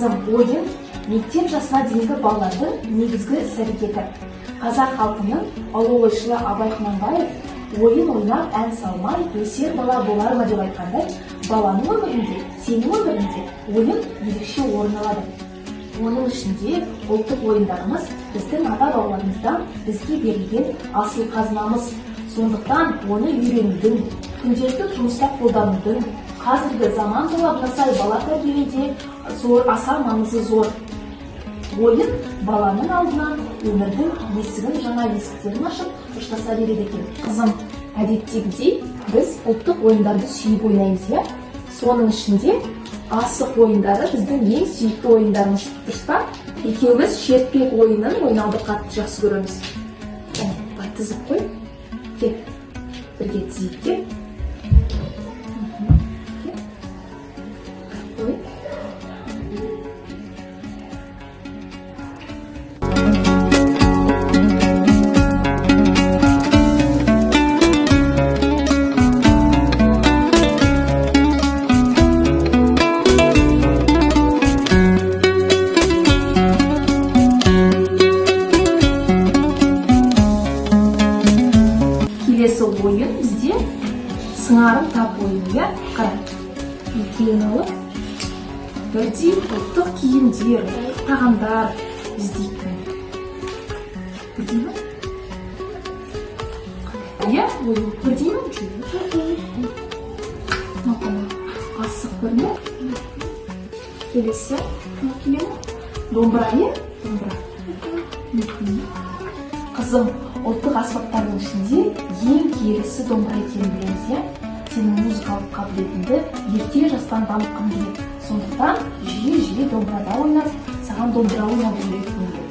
Қызым, ойын мектеп жасына дейінгі балалардың негізгі іс-әрекеті. Қазақ халқының ұлы ойшылы Абай Құнанбаев ойын ойнап, ән салмай, өсер бала болар ма деп айтқандай, баланың өмірінде, сенің өмірінде ойын ерекше орын алады. Оның ішінде ұлттық ойындарымыз біздің ата-бабаларымыздан бізге берілген асыл қазынамыз. Сондықтан оны үйренудің, күнделікті тұрмыста қолданудың, қазіргі заман талабына сай бала тәрбиелеуде аса маңызы зор. Ойын баланың алдынан өмірдің есігін, жаңа есіктерін ашып, ұштаса береді екен. Қызым, әдеттегідей біз ұлттық ойындарды сүйіп ойнаймыз, иә? Соның ішінде асық ойындары біздің ең сүйікті ойындарымыз, дұрыс па? Екеуміз шертпек ойынын ойнауды қатты жақсы көреміз. Былай тізіп қой. Кел, бірге тізейік, кел. Келесі ойын бізде сыңарым тап ойыны, иә? Қара, екеуін алып, бірдей ұлттық киімдер, тағамдар іздейік. Бірдей ме? Иә, ойын бірдей ме? Мақала, асық бір ме? Келесі, келе ме? Домбыра, иә? Домбыра. Қызым, ұлттық аспаптардың ішінде ең киелісі домбыра екенін білеміз, иә? Сенің музыкалық қабілетіңді ерте жастан дамытқым келеді. Сондықтан жиі домбырада ойнап, саған домбыра ойнауды үйреткім келеді.